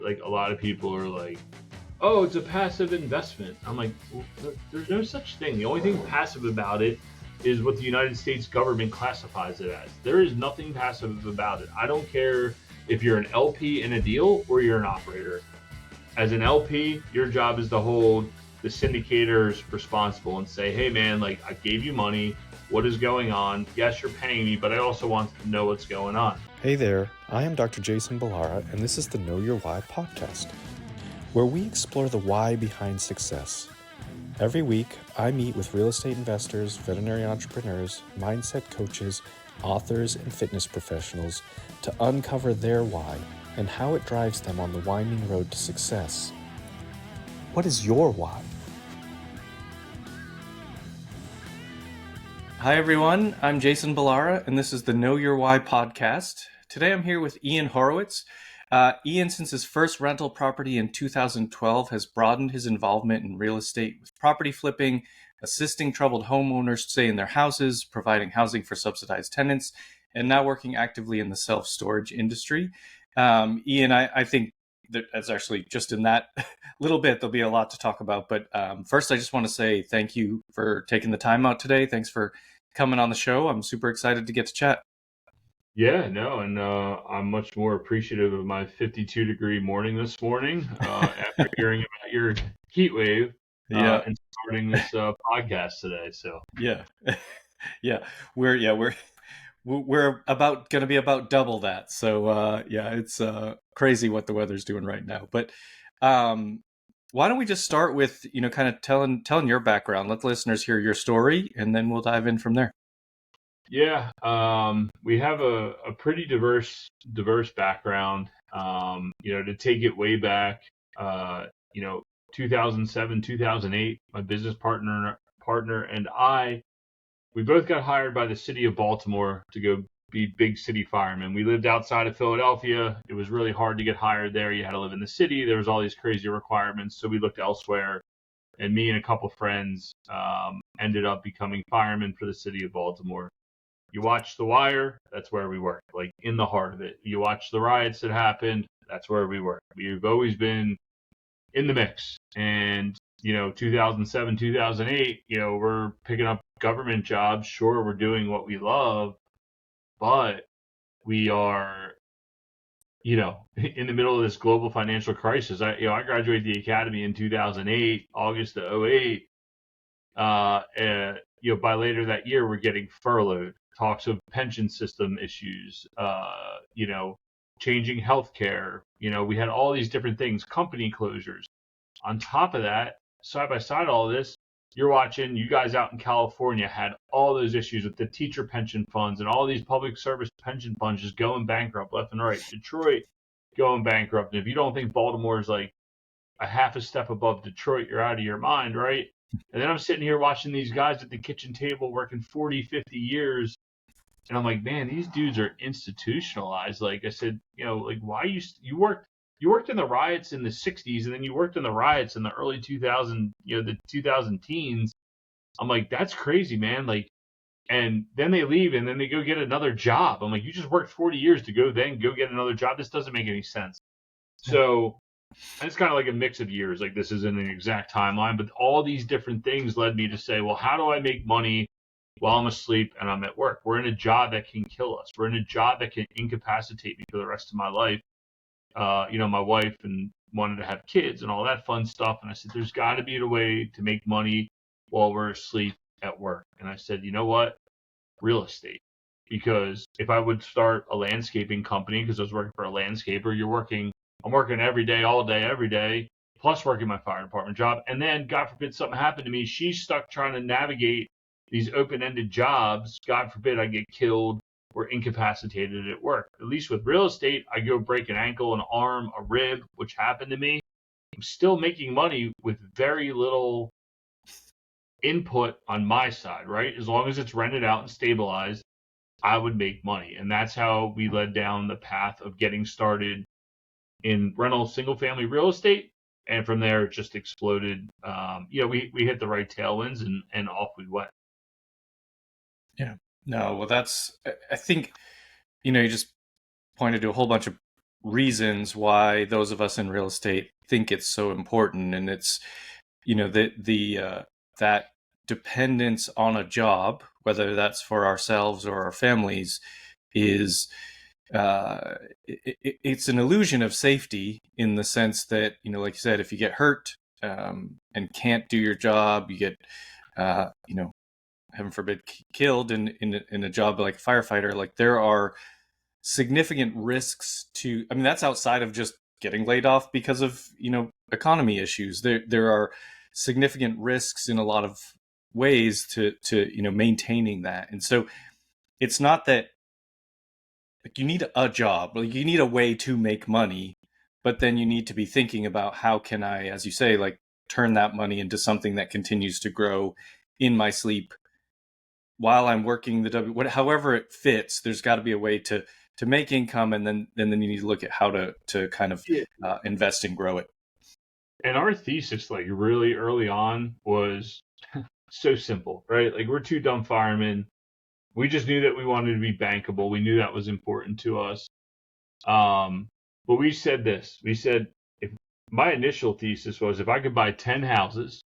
like a lot of people are like, oh, it's a passive investment. I'm like, well, there's no such thing. The only thing passive about it is what the United States government classifies it as. There is nothing passive about it. I don't care if you're an LP in a deal or you're an operator. As an LP, your job is to hold the syndicators responsible and say, hey, man, like I gave you money. What is going on? Yes, you're paying me, but I also want to know what's going on. Hey there, I am Dr. Jason Balara, and this is the Know Your Why podcast, where we explore the why behind success. Every week, I meet with real estate investors, veterinary entrepreneurs, mindset coaches, authors, and fitness professionals to uncover their why and how it drives them on the winding road to success. What is your why? Hi, everyone. I'm Jason Balara, and this is the Know Your Why podcast. Today, I'm here with Ian Horowitz. Ian, since his first rental property in 2012, has broadened his involvement in real estate with property flipping, assisting troubled homeowners stay in their houses, providing housing for subsidized tenants, and now working actively in the self-storage industry. Ian, I think that that's actually just in that little bit, there'll be a lot to talk about. But first, I just want to say thank you for taking the time out today. Thanks for coming on the show. I'm super excited to get to chat. Yeah, no, and I'm much more appreciative of my 52-degree morning this morning after hearing about your heat wave Yeah, and starting this podcast today. So yeah, yeah. We're about going to be about double that. So it's crazy what the weather's doing right now. But why don't we just start with kind of telling your background? Let the listeners hear your story, and then we'll dive in from there. yeah, we have a pretty diverse background. To take it way back, 2007, 2008, my business partner and I, we both got hired by the city of Baltimore to go be big city firemen. We lived outside of Philadelphia. It was really hard to get hired there. You had to live in the city. There was all these crazy requirements. So we looked elsewhere. And me and a couple friends ended up becoming firemen for the city of Baltimore. You watch The Wire, that's where we work, like in the heart of it. You watch the riots that happened, that's where we work. We've always been in the mix. And 2007, 2008, we're picking up government jobs. Sure, we're doing what we love, but we are, in the middle of this global financial crisis. I graduated the academy in 2008, August of 2008. And, by later that year, we're getting furloughed. Talks of pension system issues, changing healthcare. We had all these different things, company closures. On top of that, side by side all of this, you're watching, you guys out in California had all those issues with the teacher pension funds and all these public service pension funds just going bankrupt left and right. Detroit going bankrupt. And if you don't think Baltimore is like a half a step above Detroit, you're out of your mind, right? And then I'm sitting here watching these guys at the kitchen table working 40, 50 years. And I'm like, man, these dudes are institutionalized. Like I said, like why you worked in the riots in the 60s, and then you worked in the riots in the early 2000, the 2000 teens. I'm like, that's crazy, man. Like, and then they leave and then they go get another job. I'm like, you just worked 40 years to go get another job. This doesn't make any sense. So it's kind of like a mix of years. Like this isn't an exact timeline, but all these different things led me to say, well, how do I make money while I'm asleep and I'm at work? We're in a job that can kill us. We're in a job that can incapacitate me for the rest of my life. My wife and wanted to have kids and all that fun stuff. And I said, there's got to be a way to make money while we're asleep at work. And I said, you know what? Real estate. Because if I would start a landscaping company, because I was working for a landscaper, I'm working every day, all day, every day, plus working my fire department job. And then, God forbid, something happened to me. She's stuck trying to navigate these open-ended jobs. God forbid I get killed or incapacitated at work. At least with real estate, I go break an ankle, an arm, a rib, which happened to me. I'm still making money with very little input on my side, right? As long as it's rented out and stabilized, I would make money. And that's how we led down the path of getting started in rental single family real estate. And from there, it just exploded. We hit the right tailwinds and off we went. Yeah. No, well, I think, you just pointed to a whole bunch of reasons why those of us in real estate think it's so important. And it's, that dependence on a job, whether that's for ourselves or our families, is it's an illusion of safety in the sense that, like you said, if you get hurt and can't do your job, you get, heaven forbid, killed in a job like a firefighter. Like, there are significant risks to, I mean, that's outside of just getting laid off because of, economy issues. There are significant risks in a lot of ways to maintaining that. And so it's not that, like, you need a job, like you need a way to make money, but then you need to be thinking about how can I, as you say, like, turn that money into something that continues to grow in my sleep while I'm working however it fits. There's got to be a way to make income, and then you need to look at how to kind of invest and grow it. And our thesis, like, really early on was so simple, right? Like, we're two dumb firemen. We just knew that we wanted to be bankable. We knew that was important to us. But we said this. We said, if my initial thesis was, if I could buy 10 houses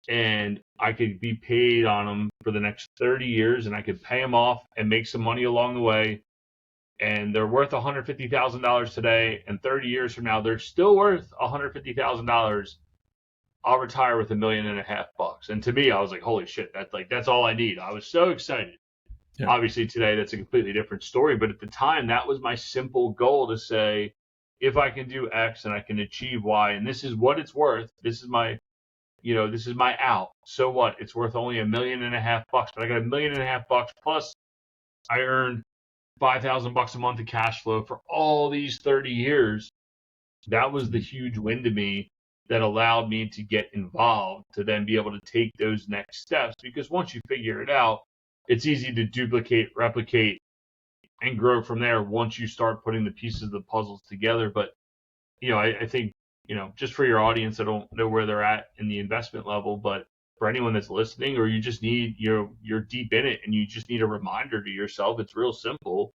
and I could be paid on them for the next 30 years and I could pay them off and make some money along the way, and they're worth $150,000 today, and 30 years from now they're still worth $150,000, I'll retire with $1.5 million. And to me, I was like, holy shit, that's all I need. I was so excited. Yeah. Obviously today that's a completely different story, but at the time that was my simple goal, to say, if I can do X and I can achieve Y, and this is what it's worth, this is my out. So what? It's worth only $1.5 million, but I got $1.5 million plus I earned $5,000 a month of cash flow for all these 30 years. That was the huge win to me that allowed me to get involved, to then be able to take those next steps. Because once you figure it out, it's easy to duplicate, replicate, and grow from there once you start putting the pieces of the puzzles together. But, I think, just for your audience, I don't know where they're at in the investment level, but for anyone that's listening, or you just need, you're deep in it and you just need a reminder to yourself, it's real simple.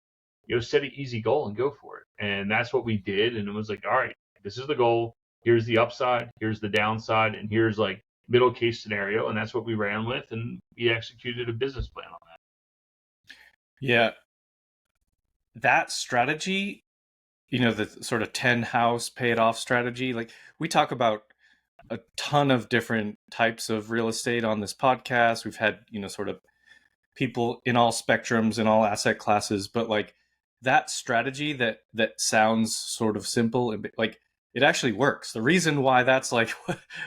Set an easy goal and go for it. And that's what we did. And it was like, all right, this is the goal. Here's the upside. Here's the downside. And here's like middle case scenario. And that's what we ran with. And we executed a business plan on that. Yeah. That strategy, the sort of 10 house pay it off strategy, like, we talk about a ton of different types of real estate on this podcast. We've had, sort of people in all spectrums and all asset classes, but like, that strategy that sounds sort of simple, and like, it actually works. The reason why that's like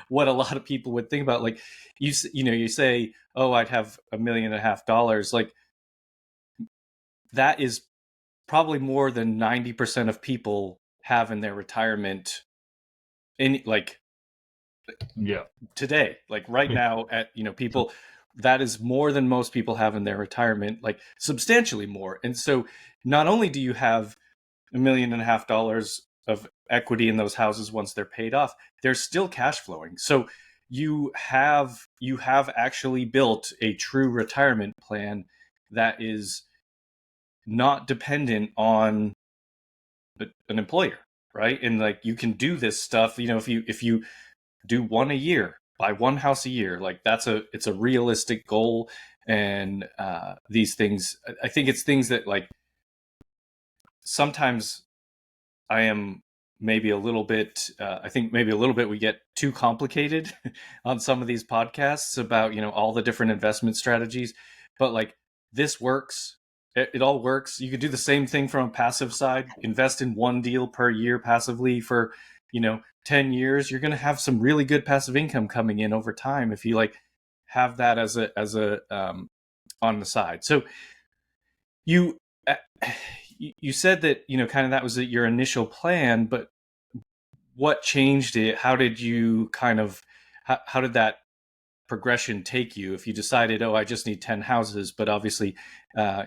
what a lot of people would think about, like, you say, oh, I'd have $1.5 million, like, that is probably more than 90% of people have in their retirement, in like, today, like right now, at people, that is more than most people have in their retirement, like substantially more. And so not only do you have $1.5 million of equity in those houses once they're paid off, they're still cash flowing. So you have actually built a true retirement plan that is not dependent on an employer, right? And like, you can do this stuff, if you do one a year, buy one house a year, like, it's a realistic goal. And these things, I think it's things that, like, sometimes I am maybe a little bit, I think maybe a little bit we get too complicated on some of these podcasts about, all the different investment strategies, but like, this works. It all works. You could do the same thing from a passive side, invest in one deal per year passively for, 10 years. You're going to have some really good passive income coming in over time if you like have that as a on the side. So you said that, kind of that was your initial plan, but what changed it? How did you how did that progression take you? If you decided, oh, I just need 10 houses, but obviously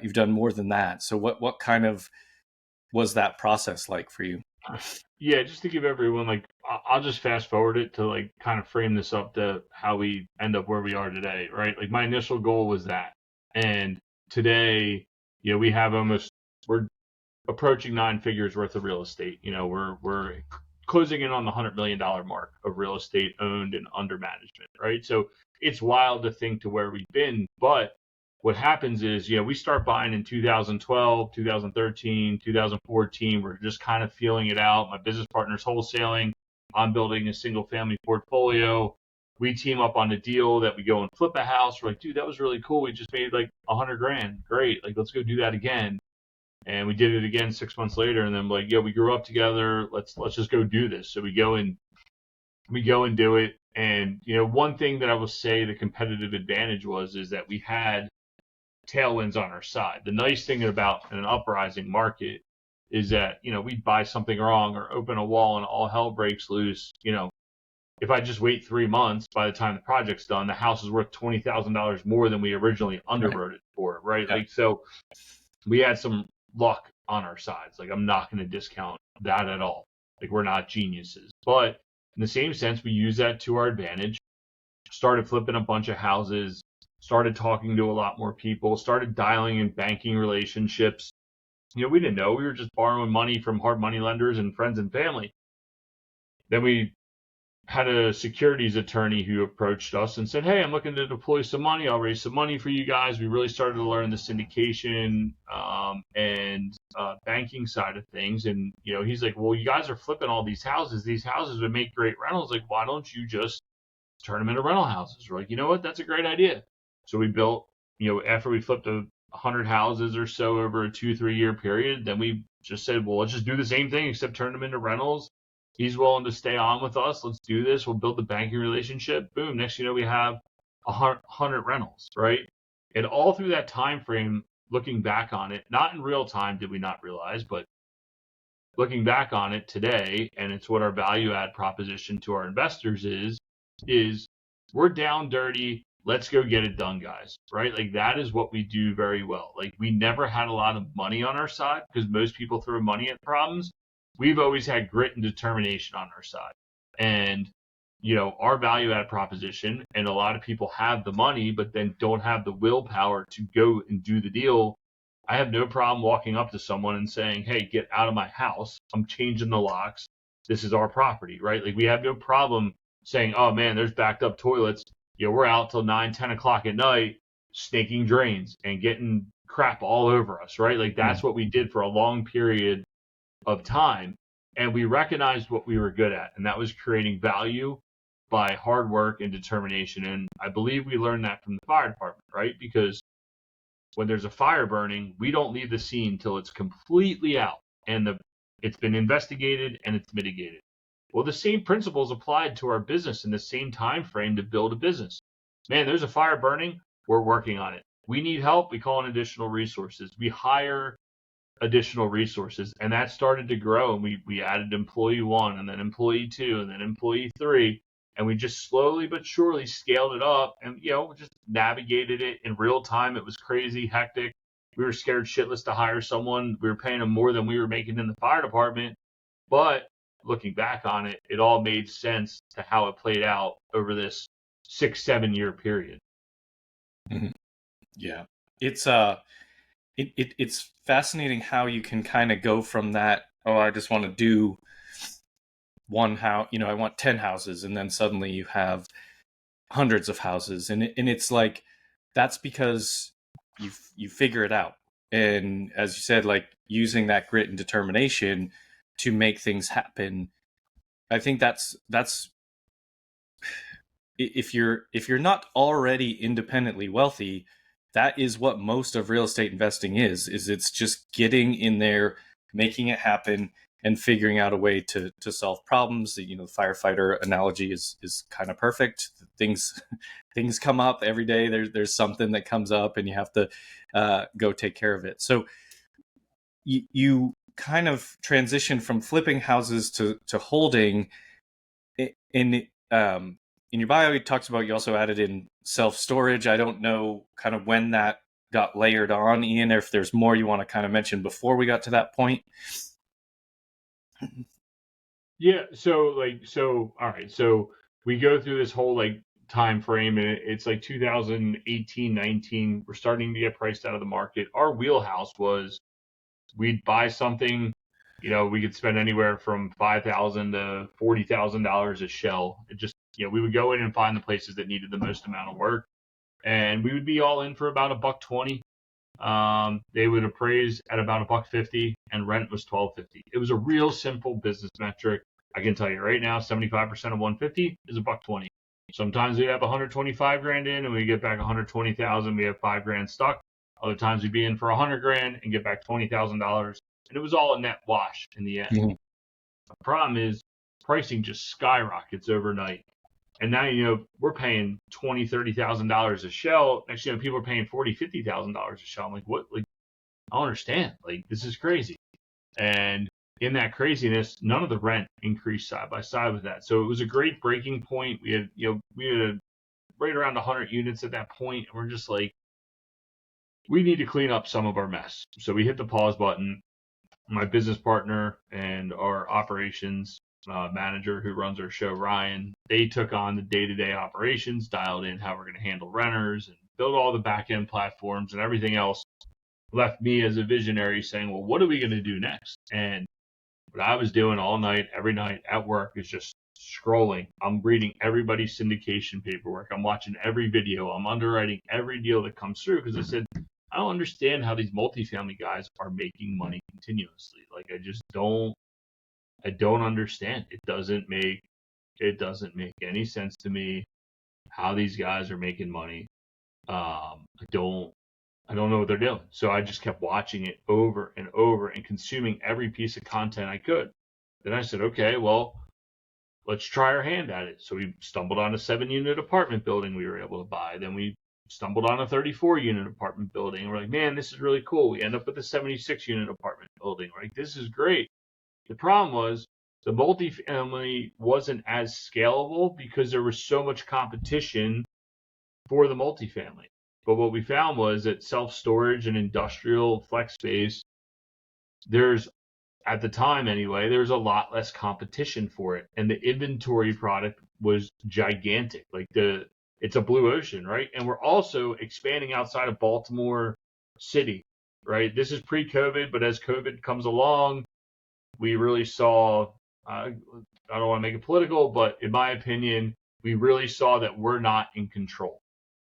you've done more than that. So what kind of was that process like for you? Yeah, just to give everyone, like, I'll just fast forward it to like kind of frame this up to how we end up where we are today, right? Like, my initial goal was that. And today, we have we're approaching 9 figures worth of real estate. We're closing in on the $100 million mark of real estate owned and under management, right? So it's wild to think to where we've been. But what happens is, we start buying in 2012, 2013, 2014. We're just kind of feeling it out. My business partner's wholesaling. I'm building a single family portfolio. We team up on a deal that we go and flip a house. We're like, dude, that was really cool. We just made like $100,000. Great. Like, let's go do that again. And we did it again 6 months later. And then like, we grew up together. Let's just go do this. So we go and do it. And, one thing that I will say the competitive advantage is that we had tailwinds on our side. The nice thing about an uprising market is that, we'd buy something wrong or open a wall and all hell breaks loose. If I just wait 3 months, by the time the project's done, the house is worth $20,000 more than we originally underwrote it for, right? Yeah. Like, so we had some luck on our sides. Like, I'm not going to discount that at all. Like, we're not geniuses. But in the same sense, we use that to our advantage. Started flipping a bunch of houses, started talking to a lot more people, started dialing in banking relationships. We didn't know. We were just borrowing money from hard money lenders and friends and family. Then we had a securities attorney who approached us and said, hey, I'm looking to deploy some money. I'll raise some money for you guys. We really started to learn the syndication and banking side of things. And, he's like, well, you guys are flipping all these houses. These houses would make great rentals. Like, why don't you just turn them into rental houses? We're like, you know what? That's a great idea. So we built, after we flipped 100 houses or so over a 2-3 year period, then we just said, well, let's just do the same thing except turn them into rentals. He's willing to stay on with us. Let's do this. We'll build the banking relationship. Boom. Next, we have 100 rentals, right? And all through that time frame, looking back on it, not in real time did we not realize, but looking back on it today, and it's what our value add proposition to our investors is we're down dirty. Let's go get it done, guys, right? Like, that is what we do very well. Like, we never had a lot of money on our side because most people throw money at problems. We've always had grit and determination on our side. And, our value add proposition, and a lot of people have the money, but then don't have the willpower to go and do the deal. I have no problem walking up to someone and saying, hey, get out of my house. I'm changing the locks. This is our property, right? Like, we have no problem saying, oh man, there's backed up toilets. We're out till 9-10 o'clock at night, snaking drains and getting crap all over us, right? Like, that's what we did for a long period of time. And we recognized what we were good at, and that was creating value by hard work and determination. And I believe we learned that from the fire department, right? Because when there's a fire burning, we don't leave the scene till it's completely out and it's been investigated and it's mitigated. Well, the same principles applied to our business in the same time frame to build a business. Man, there's a fire burning. We're working on it. We need help. We call in additional resources. We hire additional resources, and that started to grow. And we added employee 1, and then employee 2, and then employee 3, and we just slowly but surely scaled it up, and just navigated it in real time. It was crazy, hectic. We were scared shitless to hire someone. We were paying them more than we were making in the fire department, but looking back on it, it all made sense to how it played out over this 6-7 year period. Mm-hmm. Yeah, it's it's fascinating how you can kind of go from that. Oh, I just want to do one house. I want 10 houses, and then suddenly you have hundreds of houses, and it's like that's because you figure it out. And as you said, like using that grit and determination to make things happen. I think that's if you're not already independently wealthy, that is what most of real estate investing is it's just getting in there, making it happen, and figuring out a way to solve problems. The firefighter analogy is kind of perfect. Things come up every day. There's something that comes up, and you have to go take care of it. So you kind of transition from flipping houses to holding. In your bio, it talks about you also added in self-storage. I don't know kind of when that got layered on, Ian, or if there's more you want to kind of mention before we got to that point. Yeah. So all right. So we go through this whole time frame, and it's 2018, 19. We're starting to get priced out of the market. Our wheelhouse was we'd buy something, we could spend anywhere from $5,000 to $40,000 a shell. It just, we would go in and find the places that needed the most amount of work, and we would be all in for about $120. They would appraise at about $150, and rent was $12.50. It was a real simple business metric. I can tell you right now, 75% of 150 is $120. Sometimes we'd have 125 grand in and we get back 120,000. We have $5 grand stuck. Other times we'd be in for 100 grand and get back $20,000. And it was all a net wash in the end. Mm-hmm. The problem is pricing just skyrockets overnight. And now, we're paying $20,000, $30,000 a shell. Next, people are paying $40,000, $50,000 a shell. I'm like, what? Like, I don't understand. Like, this is crazy. And in that craziness, none of the rent increased side by side with that. So it was a great breaking point. We had right around 100 units at that point, and we're just like, we need to clean up some of our mess. So we hit the pause button. My business partner and our operations manager who runs our show, Ryan, they took on the day-to-day operations, dialed in how we're going to handle renters and build all the back-end platforms and everything else. Left me as a visionary saying, well, what are we going to do next? And what I was doing all night, every night at work is just scrolling. I'm reading everybody's syndication paperwork. I'm watching every video. I'm underwriting every deal that comes through because I said, I don't understand how these multifamily guys are making money continuously. Like, I don't understand. It doesn't make any sense to me how these guys are making money. I don't know what they're doing. So I just kept watching it over and over and consuming every piece of content I could. Then I said, okay, well, let's try our hand at it. So we stumbled on a 7-unit apartment building we were able to buy. Then we stumbled on a 34-unit apartment building. And we're like, man, this is really cool. We end up with a 76-unit apartment building. We're like, this is great. The problem was the multifamily wasn't as scalable because there was so much competition for the multifamily. But what we found was that self-storage and industrial flex space, at the time anyway, there's a lot less competition for it. And the inventory product was gigantic. Like it's a blue ocean, right? And we're also expanding outside of Baltimore City, right? This is pre-COVID, but as COVID comes along, we really saw, I don't want to make it political, but in my opinion, we really saw that we're not in control,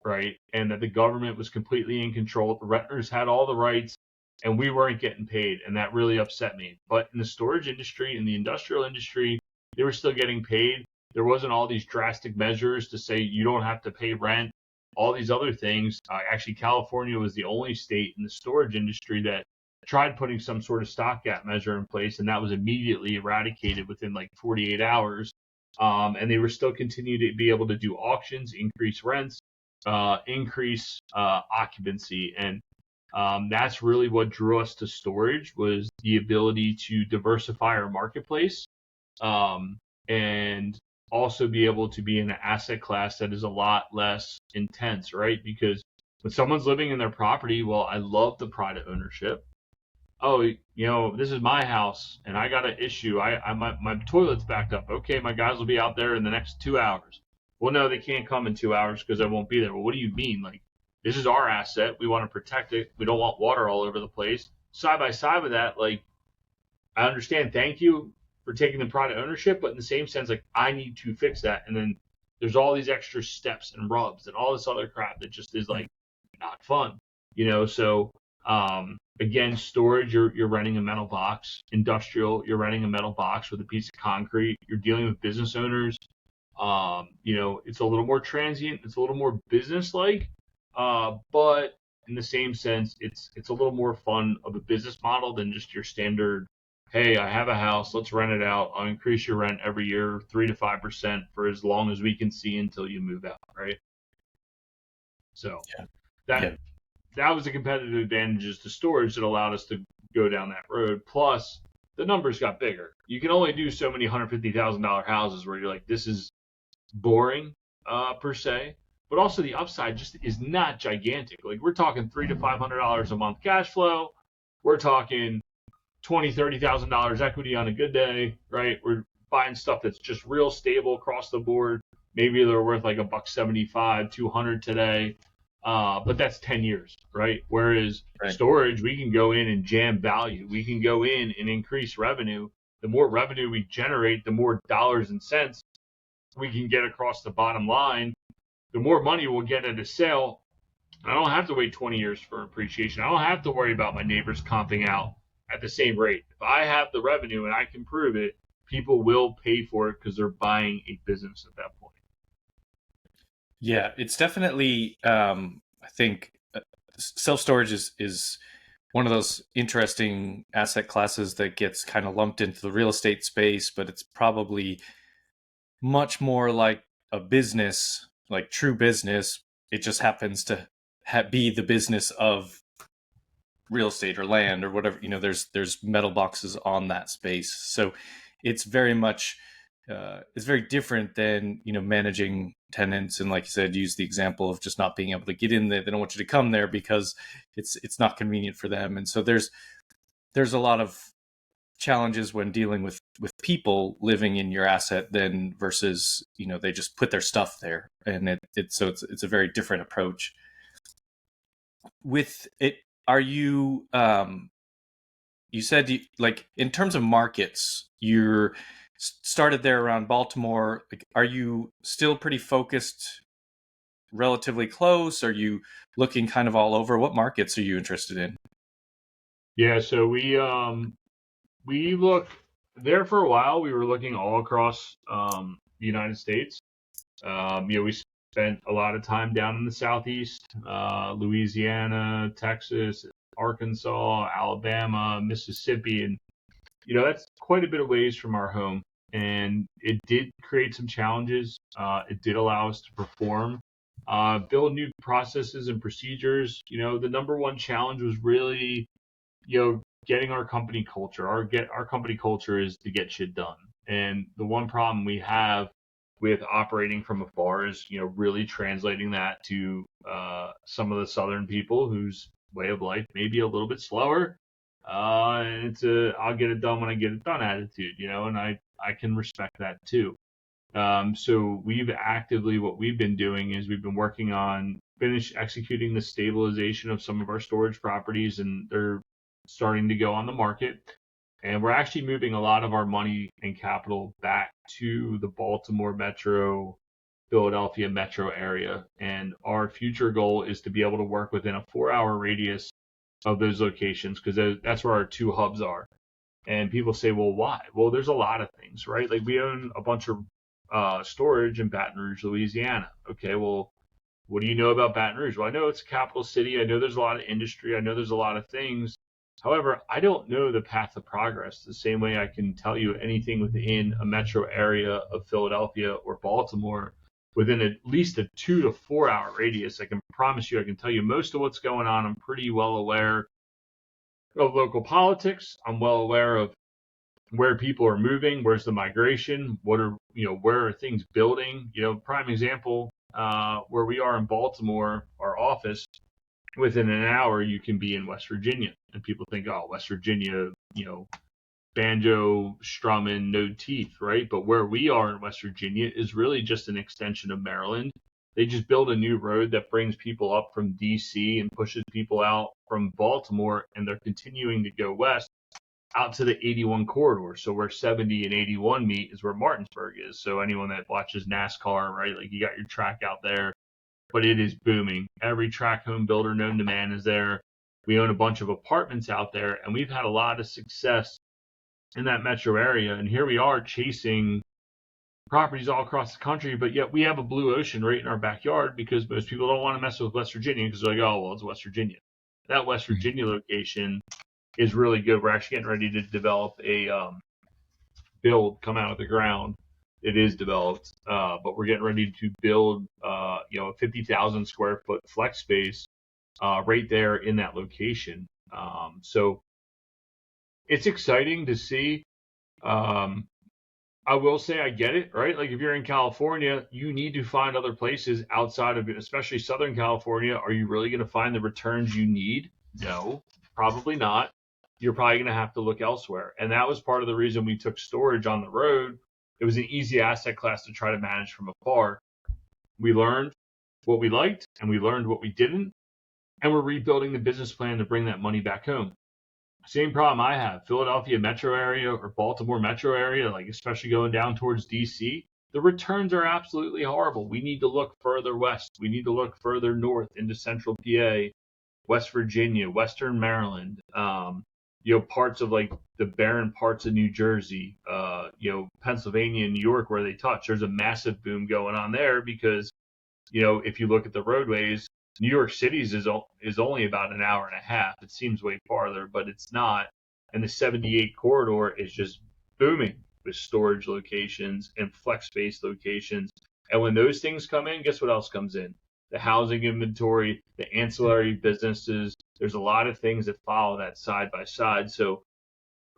right? And that the government was completely in control. The renters had all the rights and we weren't getting paid. And that really upset me. But in the storage industry, in the industrial industry, they were still getting paid. There wasn't all these drastic measures to say you don't have to pay rent, all these other things. Actually, California was the only state in the storage industry that tried putting some sort of stopgap measure in place, and that was immediately eradicated within like 48 hours. And they were still continuing to be able to do auctions, increase rents, increase occupancy. And that's really what drew us to storage, was the ability to diversify our marketplace and also be able to be in an asset class that is a lot less intense, right? Because when someone's living in their property, well, I love the pride of ownership. Oh, this is my house and I got an issue. My toilet's backed up. Okay, my guys will be out there in the next 2 hours. Well, no, they can't come in 2 hours because I won't be there. Well, what do you mean? Like, this is our asset. We want to protect it. We don't want water all over the place. Side by side with that, like, I understand. Thank you for taking the pride of ownership, but in the same sense, like, I need to fix that. And then there's all these extra steps and rubs and all this other crap that just is like not fun, So again, storage, you're renting a metal box. Industrial, you're renting a metal box with a piece of concrete. You're dealing with business owners. It's a little more transient. It's a little more business-like, but in the same sense, it's a little more fun of a business model than just your standard, hey, I have a house, let's rent it out. I'll increase your rent every year 3 to 5% for as long as we can see until you move out, right? So that was the competitive advantages to storage that allowed us to go down that road. Plus, the numbers got bigger. You can only do so many $150,000 houses where you're like, this is boring per se. But also the upside just is not gigantic. Like, we're talking $300 to $500 a month cash flow. We're talking $20,000, $30,000 equity on a good day, right? We're buying stuff that's just real stable across the board. Maybe they're worth like $175, $200 today. but that's 10 years, right? Whereas Right. storage, we can go in and jam value. We can go in and increase revenue. The more revenue we generate, the more dollars and cents we can get across the bottom line. The more money we'll get at a sale. I don't have to wait 20 years for appreciation. I don't have to worry about my neighbors comping out at the same rate. If I have the revenue and I can prove it, people will pay for it because they're buying a business at that point. Yeah, it's definitely, I think self-storage is one of those interesting asset classes that gets kind of lumped into the real estate space, but it's probably much more like a business, like true business. It just happens to be the business of real estate or land or whatever. There's metal boxes on that space, so it's very much it's very different than managing tenants. And like you said, use the example of just not being able to get in there. They don't want you to come there because it's not convenient for them. And so there's a lot of challenges when dealing with people living in your asset then versus they just put their stuff there, and it's a very different approach with it. Are you you said like in terms of markets, you're started there around Baltimore. Like, are you still pretty focused, relatively close? Are you looking kind of all over? What markets are you interested in? Yeah, so we look there for a while. We were looking all across the United States. We spent a lot of time down in the Southeast, Louisiana, Texas, Arkansas, Alabama, Mississippi, and that's quite a bit of ways from our home. And it did create some challenges. It did allow us to perform, build new processes and procedures. The number one challenge was really, getting our company culture. Our company culture is to get shit done. And the one problem we have with operating from afar is, really translating that to some of the Southern people whose way of life may be a little bit slower. And it's I'll get it done when I get it done attitude, and I can respect that too. So what we've been doing is we've been working on executing the stabilization of some of our storage properties, and they're starting to go on the market. And we're actually moving a lot of our money and capital back to the Baltimore metro, Philadelphia metro area. And our future goal is to be able to work within a 4-hour radius of those locations, because that's where our two hubs are. And people say, well, why? Well, there's a lot of things, right? Like, we own a bunch of storage in Baton Rouge, Louisiana. Okay, well, what do you know about Baton Rouge? Well, I know it's a capital city. I know there's a lot of industry. I know there's a lot of things. However, I don't know the path of progress the same way I can tell you anything within a metro area of Philadelphia or Baltimore within at least a 2 to 4 hour radius. I can promise you, I can tell you most of what's going on. I'm pretty well aware of local politics. I'm well aware of where people are moving, where's the migration, where are things building. Prime example, where we are in Baltimore, our office, within an hour you can be in West Virginia. And people think, oh, West Virginia, banjo strumming, no teeth, right? But where we are in West Virginia is really just an extension of Maryland. They just built a new road that brings people up from DC and pushes people out from Baltimore, and they're continuing to go west out to the 81 corridor. So where 70 and 81 meet is where Martinsburg is. So anyone that watches NASCAR, right, like, you got your track out there, but it is booming. Every track home builder known to man is there. We own a bunch of apartments out there, and we've had a lot of success in that metro area. And here we are chasing properties all across the country, but yet we have a blue ocean right in our backyard, because most people don't want to mess with West Virginia because they're like, oh, well, it's West Virginia. That West Virginia location is really good. We're actually getting ready to develop a build, come out of the ground. It is developed, but we're getting ready to build, a 50,000 square foot flex space right there in that location. So it's exciting to see. I will say I get it, right? Like, if you're in California, you need to find other places outside of it, especially Southern California. Are you really going to find the returns you need? No, probably not. You're probably going to have to look elsewhere. And that was part of the reason we took storage on the road. It was an easy asset class to try to manage from afar. We learned, what we liked and we learned what we didn't, and we're rebuilding the business plan to bring that money back home. Same problem I have. Philadelphia metro area or Baltimore metro area, like especially going down towards DC, the returns are absolutely horrible. We need to look further west. We need to look further north into central PA, West Virginia, Western Maryland, parts of like the barren parts of New Jersey, Pennsylvania and New York where they touch. There's a massive boom going on there because, if you look at the roadways, New York City's is only about an hour and a half. It seems way farther, but it's not. And the 78 corridor is just booming with storage locations and flex space locations. And when those things come in, guess what else comes in? The housing inventory, the ancillary businesses. There's a lot of things that follow that side by side. So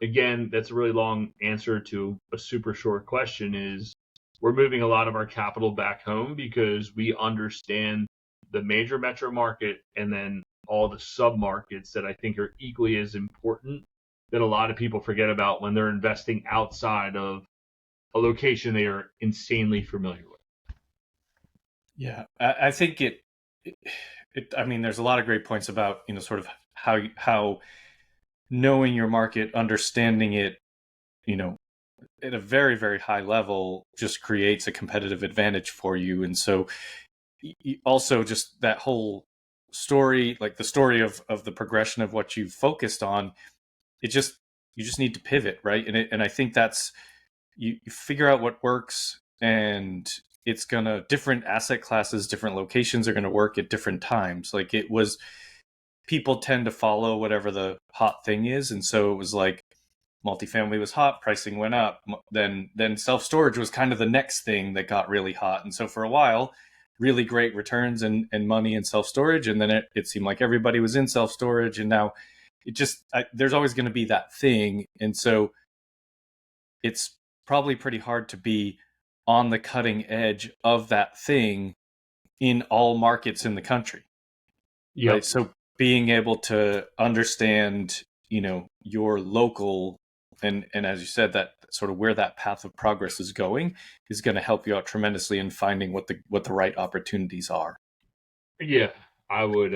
again, that's a really long answer to a super short question is we're moving a lot of our capital back home because we understand the major metro market and then all the sub markets that I think are equally as important that a lot of people forget about when they're investing outside of a location they are insanely familiar with. Yeah, I think I mean, there's a lot of great points about, sort of how knowing your market, understanding it, at a very, very high level just creates a competitive advantage for you. And so also just that whole story, like the story of the progression of what you've focused on, you just need to pivot, right? And I think that's, you figure out what works, and it's gonna, different asset classes, different locations are gonna work at different times. Like people tend to follow whatever the hot thing is. And so it was like multifamily was hot, pricing went up. Then self-storage was kind of the next thing that got really hot. And so for a while, really great returns and money in self-storage. And then it seemed like everybody was in self-storage. And now there's always going to be that thing. And so it's probably pretty hard to be on the cutting edge of that thing in all markets in the country. Yep. Right? So being able to understand, your local and as you said, that sort of where that path of progress is going is going to help you out tremendously in finding what the right opportunities are. Yeah, I would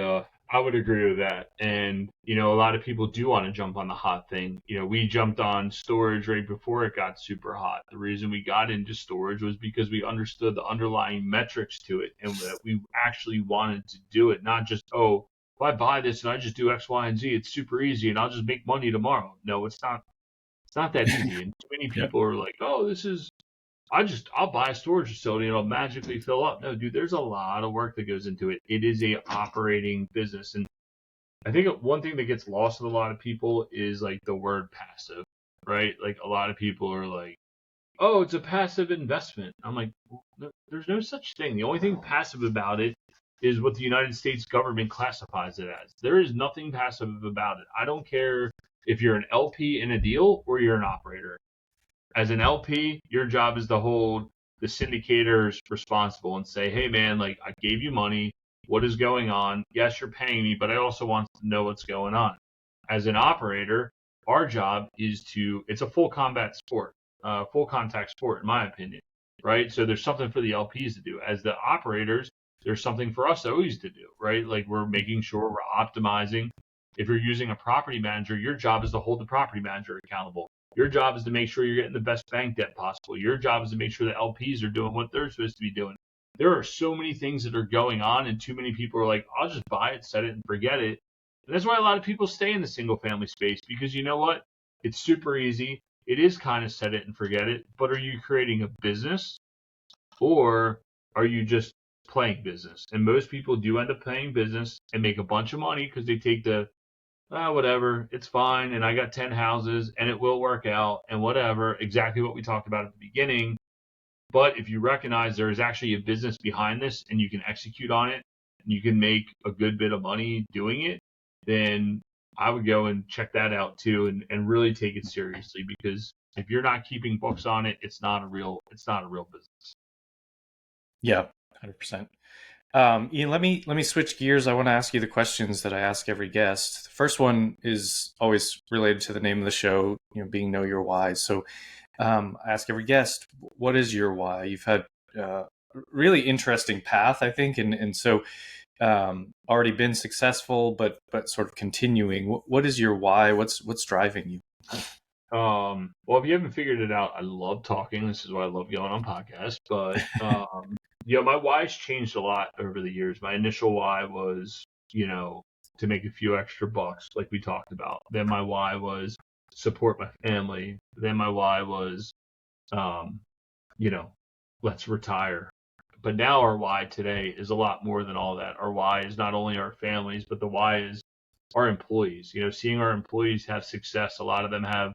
agree with that. And, a lot of people do want to jump on the hot thing. We jumped on storage right before it got super hot. The reason we got into storage was because we understood the underlying metrics to it and that we actually wanted to do it, not just, oh, if I buy this and I just do X, Y, and Z, it's super easy and I'll just make money tomorrow. No, it's not. It's not that easy. And too many people are like, oh, I'll buy a storage facility and it'll magically fill up. No, dude, there's a lot of work that goes into it. It is a operating business. And I think one thing that gets lost with a lot of people is like the word passive, right? Like a lot of people are like, oh, it's a passive investment. I'm like, no, there's no such thing. The only thing passive about it is what the United States government classifies it as. There is nothing passive about it. I don't care if you're an LP in a deal or you're an operator. As an LP, your job is to hold the syndicators responsible and say, hey, man, like I gave you money. What is going on? Yes, you're paying me, but I also want to know what's going on. As an operator, our job is it's a full contact sport, in my opinion, right? So there's something for the LPs to do. As the operators, there's something for us always to do, right? Like we're making sure we're optimizing. If you're using a property manager, your job is to hold the property manager accountable. Your job is to make sure you're getting the best bank debt possible. Your job is to make sure the LPs are doing what they're supposed to be doing. There are so many things that are going on, and too many people are like, I'll just buy it, set it, and forget it. And that's why a lot of people stay in the single family space, because you know what? It's super easy. It is kind of set it and forget it. But are you creating a business, or are you just playing business? And most people do end up playing business and make a bunch of money because they take the whatever, it's fine, and I got 10 houses, and it will work out, and whatever, exactly what we talked about at the beginning. But if you recognize there is actually a business behind this, and you can execute on it, and you can make a good bit of money doing it, then I would go and check that out too, and really take it seriously, because if you're not keeping books on it, it's not a real business. Yeah, 100%. Ian, let me switch gears. I want to ask you the questions that I ask every guest. The first one is always related to the name of the show, being Know Your Why. So I ask every guest, what is your why? You've had a really interesting path, I think, and so already been successful, but sort of continuing. What is your why? What's driving you? Well, if you haven't figured it out, I love talking. This is why I love going on podcasts. But my why's changed a lot over the years. My initial why was, to make a few extra bucks, like we talked about. Then my why was support my family. Then my why was, um, let's retire. But now our why today is a lot more than all that. Our why is not only our families, but the why is our employees. Seeing our employees have success. A lot of them have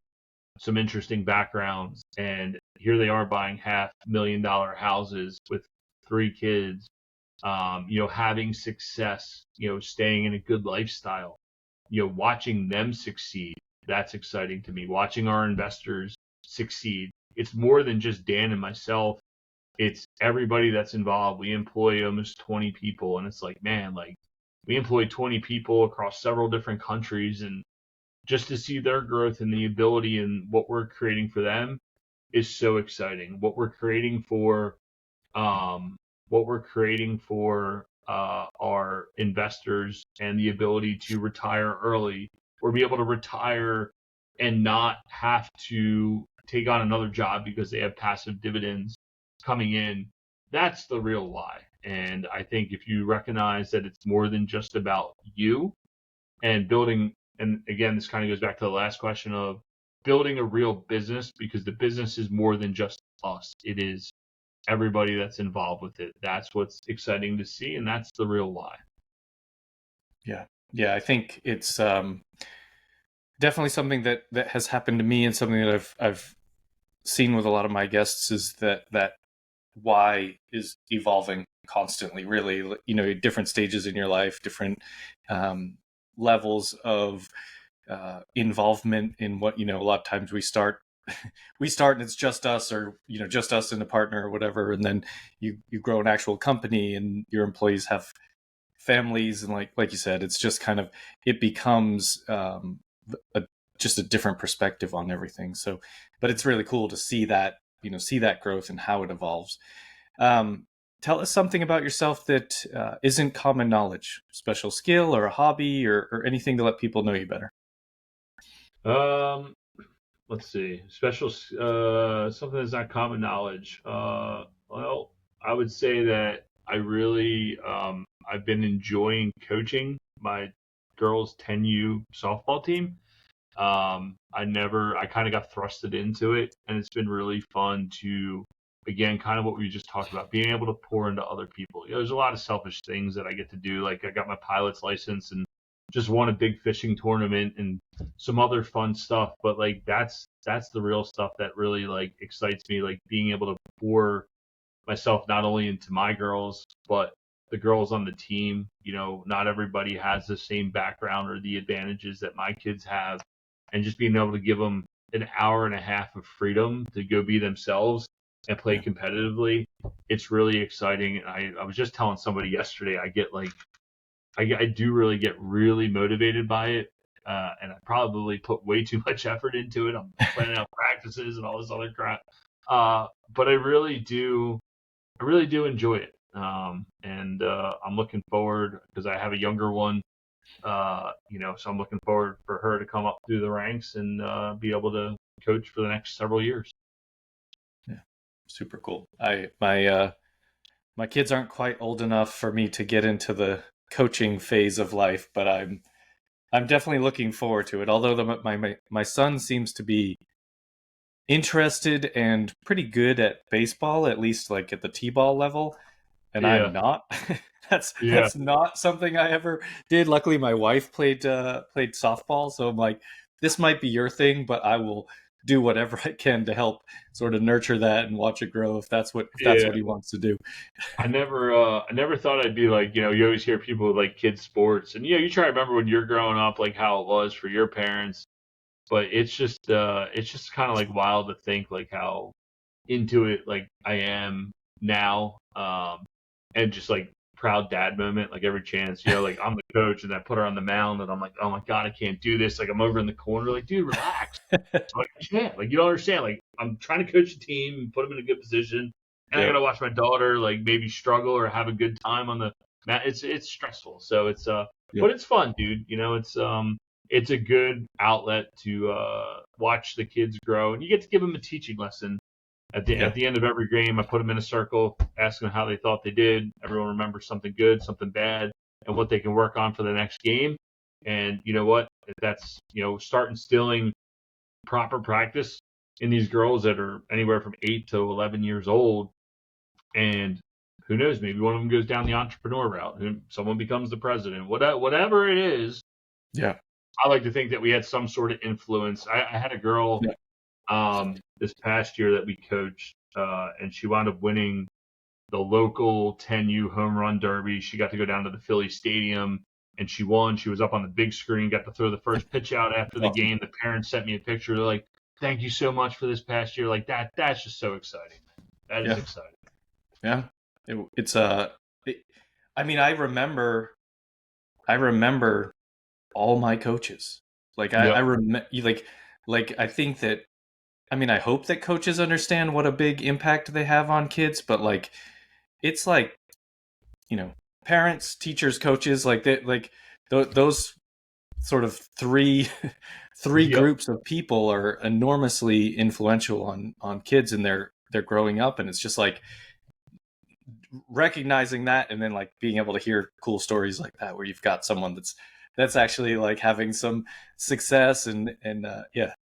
some interesting backgrounds, and here they are buying $500,000 houses with 3 kids, having success, staying in a good lifestyle, watching them succeed. That's exciting to me. Watching our investors succeed. It's more than just Dan and myself. It's everybody that's involved. We employ almost 20 people, and it's like, man, like we employ 20 people across several different countries, and just to see their growth and the ability and what we're creating for them is so exciting. What we're creating for our investors, and the ability to retire early, or be able to retire and not have to take on another job because they have passive dividends coming in. That's the real why. And I think if you recognize that it's more than just about you and building, and again, this kind of goes back to the last question of building a real business, because the business is more than just us. It is everybody that's involved with it. That's what's exciting to see, and that's the real why. Yeah, I think it's definitely something that has happened to me, and something that I've seen with a lot of my guests, is that why is evolving constantly. Really, different stages in your life, different levels of involvement in what, a lot of times we start and it's just us, or just us and a partner or whatever, and then you grow an actual company and your employees have families, and like you said, it's just kind of, it becomes just a different perspective on everything. So, but it's really cool to see that growth and how it evolves. Tell us something about yourself that isn't common knowledge, special skill or a hobby, or anything to let people know you better. Let's see. Special, something that's not common knowledge. Well, I would say that I really, I've been enjoying coaching my girls' 10U softball team. I kind of got thrusted into it, and it's been really fun to, again, kind of what we just talked about, being able to pour into other people. There's a lot of selfish things that I get to do. Like I got my pilot's license and just won a big fishing tournament and some other fun stuff. But like, that's the real stuff that really like excites me, like being able to pour myself not only into my girls, but the girls on the team. Not everybody has the same background or the advantages that my kids have. And just being able to give them an hour and a half of freedom to go be themselves and play competitively, it's really exciting. And I was just telling somebody yesterday, I do really get really motivated by it. And I probably put way too much effort into it. I'm planning out practices and all this other crap. But I really do enjoy it. And I'm looking forward, because I have a younger one, so I'm looking forward for her to come up through the ranks and be able to coach for the next several years. Yeah, super cool. My kids aren't quite old enough for me to get into the coaching phase of life, but I'm definitely looking forward to it. Although my son seems to be interested and pretty good at baseball, at least like at the t-ball level, and Yeah. I'm not. That's not something I ever did. Luckily, my wife played softball, so I'm like, this might be your thing, but I will do whatever I can to help sort of nurture that and watch it grow if that's what he wants to do. I never thought I'd be like, you always hear people with like kids sports, and you try to remember when you're growing up, like how it was for your parents, but it's just kind of like wild to think like how into it like I am now, and just like proud dad moment, like every chance, like I'm the coach and I put her on the mound and I'm like, oh my God, I can't do this. Like I'm over in the corner, like, dude, relax. Like, I can't, like, you don't understand. Like I'm trying to coach a team and put them in a good position. and I got to watch my daughter like maybe struggle or have a good time on the mat. It's stressful. So it's Yeah. but it's fun, dude. You know, it's a good outlet to watch the kids grow, and you get to give them a teaching lesson. At the end of every game, I put them in a circle, asking them how they thought they did. Everyone remembers something good, something bad, and what they can work on for the next game. And you know what? If that's, start instilling proper practice in these girls that are anywhere from 8 to 11 years old. And who knows, maybe one of them goes down the entrepreneur route and someone becomes the president, whatever it is. Yeah. I like to think that we had some sort of influence. I had a girl this past year that we coached, and she wound up winning the local 10U home run derby. She got to go down to the Philly Stadium, and she won. She was up on the big screen, got to throw the first pitch out after the game. The parents sent me a picture. They're like, "Thank you so much for this past year." Like that's just so exciting. That is exciting. Yeah. I remember all my coaches. Like I remember, I think that, I hope that coaches understand what a big impact they have on kids, but like, it's like, parents, teachers, coaches, like that, like those sort of three groups of people are enormously influential on kids, and they're growing up, and it's just like recognizing that, and then like being able to hear cool stories like that where you've got someone that's actually like having some success, and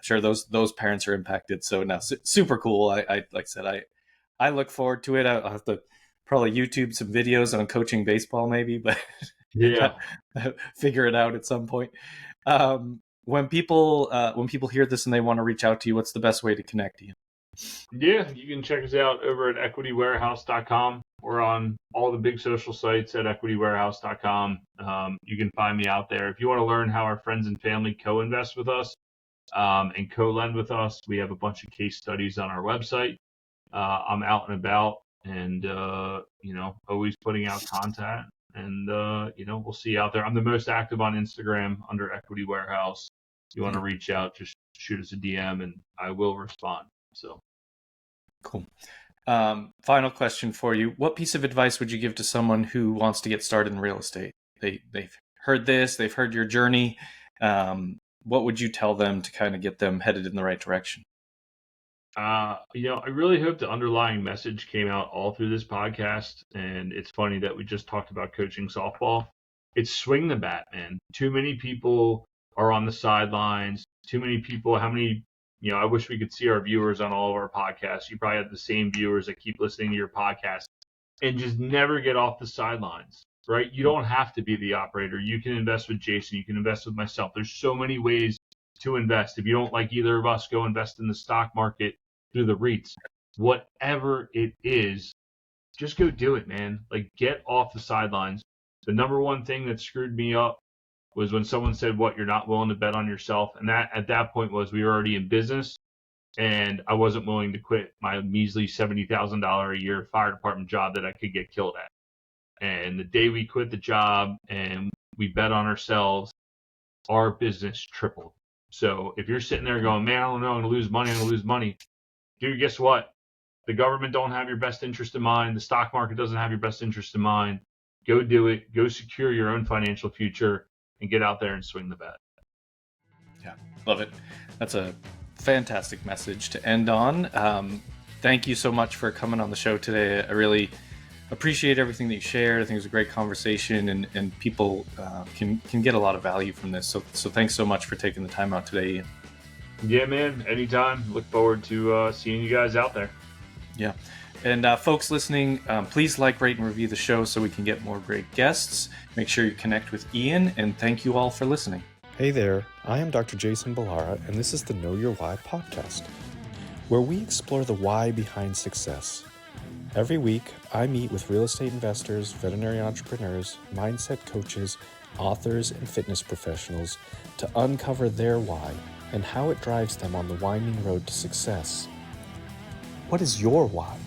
sure, those parents are impacted. So now super cool. I like I said, I look forward to it. I'll have to probably YouTube some videos on coaching baseball maybe, but figure it out at some point. When people hear this and they want to reach out to you, what's the best way to connect to you? Yeah, you can check us out over at equitywarehouse.com. We're on all the big social sites at equitywarehouse.com. You can find me out there. If you want to learn how our friends and family co-invest with us and co-lend with us, we have a bunch of case studies on our website. I'm out and about, and always putting out content, and we'll see you out there. I'm the most active on Instagram under Equity Warehouse. If you want to reach out, just shoot us a DM and I will respond. So cool. Final question for you. What piece of advice would you give to someone who wants to get started in real estate? They've heard this, they've heard your journey. What would you tell them to kind of get them headed in the right direction? I really hope the underlying message came out all through this podcast. And it's funny that we just talked about coaching softball. It's swing the bat, man. Too many people are on the sidelines. Too many people, I wish we could see our viewers on all of our podcasts. You probably have the same viewers that keep listening to your podcast and just never get off the sidelines, right? You don't have to be the operator. You can invest with Jason. You can invest with myself. There's so many ways to invest. If you don't like either of us, go invest in the stock market through the REITs. Whatever it is, just go do it, man. Like, get off the sidelines. The number one thing that screwed me up was when someone said, "What, you're not willing to bet on yourself?" And that at that point was we were already in business, and I wasn't willing to quit my measly $70,000 a year fire department job that I could get killed at. And the day we quit the job and we bet on ourselves, our business tripled. So if you're sitting there going, "Man, I don't know, I'm going to lose money. Dude, guess what? The government don't have your best interest in mind. The stock market doesn't have your best interest in mind. Go do it. Go secure your own financial future and get out there and swing the bat." Yeah, love it. That's a fantastic message to end on. Thank you so much for coming on the show today. I really appreciate everything that you shared. I think it was a great conversation, and people can get a lot of value from this. So thanks so much for taking the time out today, Ian. Yeah, man. Anytime. Look forward to seeing you guys out there. Yeah. And folks listening, please like, rate, and review the show so we can get more great guests. Make sure you connect with Ian, and thank you all for listening. Hey there, I am Dr. Jason Balara, and this is the Know Your Why podcast, where we explore the why behind success. Every week, I meet with real estate investors, veterinary entrepreneurs, mindset coaches, authors, and fitness professionals to uncover their why and how it drives them on the winding road to success. What is your why?